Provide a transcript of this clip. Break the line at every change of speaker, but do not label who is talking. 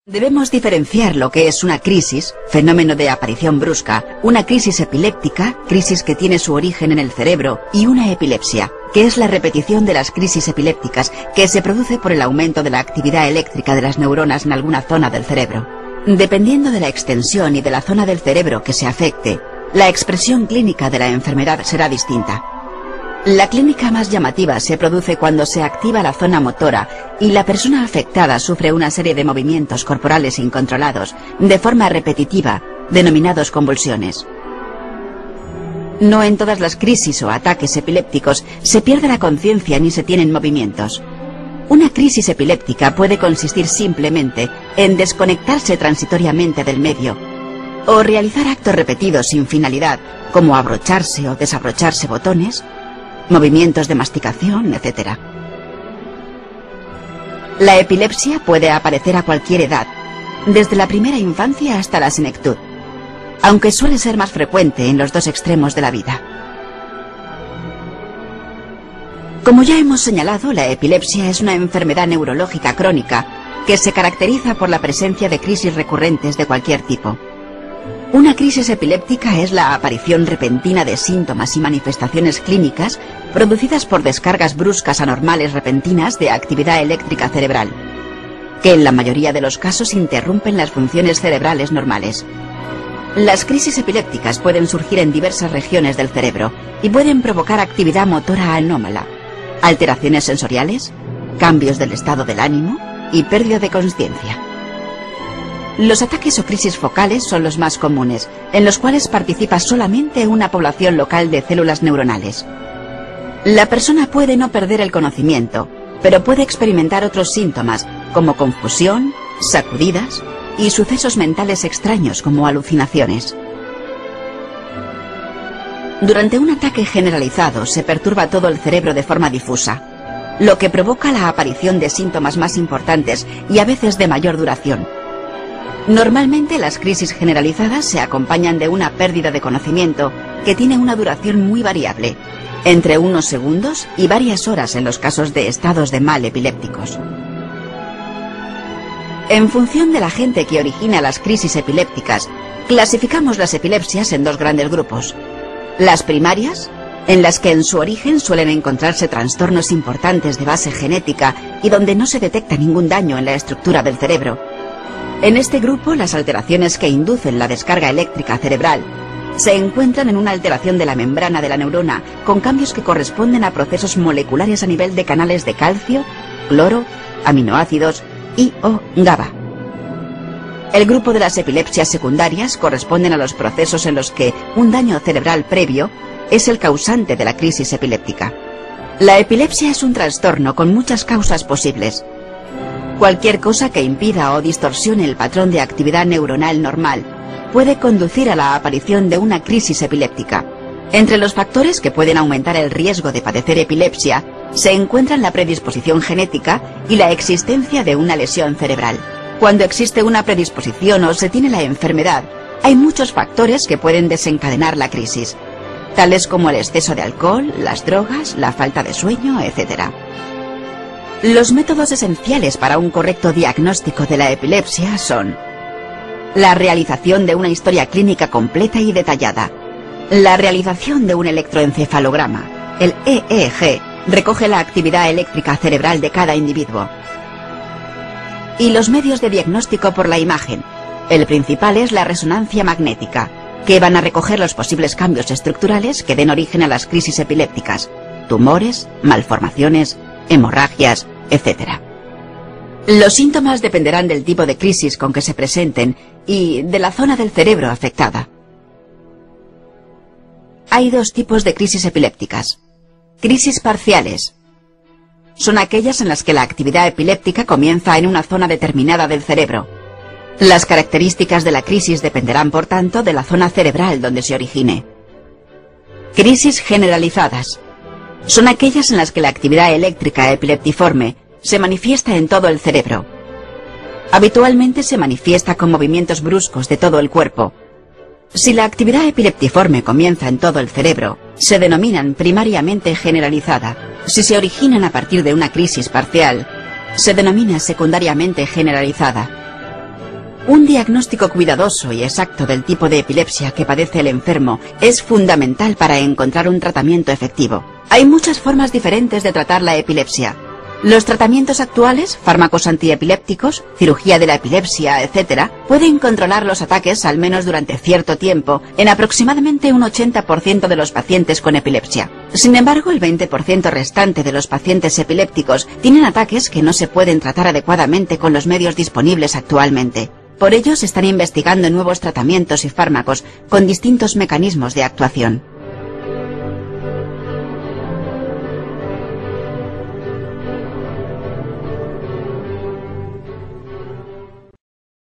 Debemos diferenciar lo que es una crisis, fenómeno de aparición brusca, una crisis epiléptica, crisis que tiene su origen en el cerebro, y una epilepsia, que es la repetición de las crisis epilépticas que se produce por el aumento de la actividad eléctrica de las neuronas en alguna zona del cerebro. Dependiendo de la extensión y de la zona del cerebro que se afecte, la expresión clínica de la enfermedad será distinta. La clínica más llamativa se produce cuando se activa la zona motora y la persona afectada sufre una serie de movimientos corporales incontrolados, de forma repetitiva, denominados convulsiones. No en todas las crisis o ataques epilépticos se pierde la conciencia ni se tienen movimientos. Una crisis epiléptica puede consistir simplemente en desconectarse transitoriamente del medio, o realizar actos repetidos sin finalidad, como abrocharse o desabrocharse botones, movimientos de masticación, etc. La epilepsia puede aparecer a cualquier edad, desde la primera infancia hasta la senectud, aunque suele ser más frecuente en los dos extremos de la vida. Como ya hemos señalado, la epilepsia es una enfermedad neurológica crónica que se caracteriza por la presencia de crisis recurrentes de cualquier tipo. Una crisis epiléptica es la aparición repentina de síntomas y manifestaciones clínicas producidas por descargas bruscas anormales repentinas de actividad eléctrica cerebral, que en la mayoría de los casos interrumpen las funciones cerebrales normales. Las crisis epilépticas pueden surgir en diversas regiones del cerebro y pueden provocar actividad motora anómala, alteraciones sensoriales, cambios del estado del ánimo y pérdida de consciencia. Los ataques o crisis focales son los más comunes, en los cuales participa solamente una población local de células neuronales. La persona puede no perder el conocimiento, pero puede experimentar otros síntomas, como confusión, sacudidas y sucesos mentales extraños como alucinaciones. Durante un ataque generalizado se perturba todo el cerebro de forma difusa, lo que provoca la aparición de síntomas más importantes y a veces de mayor duración. Normalmente las crisis generalizadas se acompañan de una pérdida de conocimiento que tiene una duración muy variable, entre unos segundos y varias horas en los casos de estados de mal epilépticos. En función del agente que origina las crisis epilépticas, clasificamos las epilepsias en dos grandes grupos. Las primarias, en las que en su origen suelen encontrarse trastornos importantes de base genética y donde no se detecta ningún daño en la estructura del cerebro. En este grupo, las alteraciones que inducen la descarga eléctrica cerebral se encuentran en una alteración de la membrana de la neurona con cambios que corresponden a procesos moleculares a nivel de canales de calcio, cloro, aminoácidos y o GABA. El grupo de las epilepsias secundarias corresponden a los procesos en los que un daño cerebral previo es el causante de la crisis epiléptica. La epilepsia es un trastorno con muchas causas posibles. Cualquier cosa que impida o distorsione el patrón de actividad neuronal normal puede conducir a la aparición de una crisis epiléptica. Entre los factores que pueden aumentar el riesgo de padecer epilepsia se encuentran la predisposición genética y la existencia de una lesión cerebral. Cuando existe una predisposición o se tiene la enfermedad, hay muchos factores que pueden desencadenar la crisis, tales como el exceso de alcohol, las drogas, la falta de sueño, etc. Los métodos esenciales para un correcto diagnóstico de la epilepsia son la realización de una historia clínica completa y detallada. La realización de un electroencefalograma, el EEG, recoge la actividad eléctrica cerebral de cada individuo. Y los medios de diagnóstico por la imagen. El principal es la resonancia magnética, que van a recoger los posibles cambios estructurales que den origen a las crisis epilépticas, tumores, malformaciones, hemorragias, etc. Los síntomas dependerán del tipo de crisis con que se presenten y de la zona del cerebro afectada. Hay dos tipos de crisis epilépticas. Crisis parciales. Son aquellas en las que la actividad epiléptica comienza en una zona determinada del cerebro. Las características de la crisis dependerán, por tanto, de la zona cerebral donde se origine. Crisis generalizadas. Son aquellas en las que la actividad eléctrica epileptiforme se manifiesta en todo el cerebro. Habitualmente se manifiesta con movimientos bruscos de todo el cuerpo. Si la actividad epileptiforme comienza en todo el cerebro, se denominan primariamente generalizada. Si se originan a partir de una crisis parcial, se denomina secundariamente generalizada. Un diagnóstico cuidadoso y exacto del tipo de epilepsia que padece el enfermo es fundamental para encontrar un tratamiento efectivo. Hay muchas formas diferentes de tratar la epilepsia. Los tratamientos actuales, fármacos antiepilépticos, cirugía de la epilepsia, etc., pueden controlar los ataques al menos durante cierto tiempo en aproximadamente un 80% de los pacientes con epilepsia. Sin embargo, el 20% restante de los pacientes epilépticos tienen ataques que no se pueden tratar adecuadamente con los medios disponibles actualmente. Por ello, se están investigando nuevos tratamientos y fármacos con distintos mecanismos de actuación.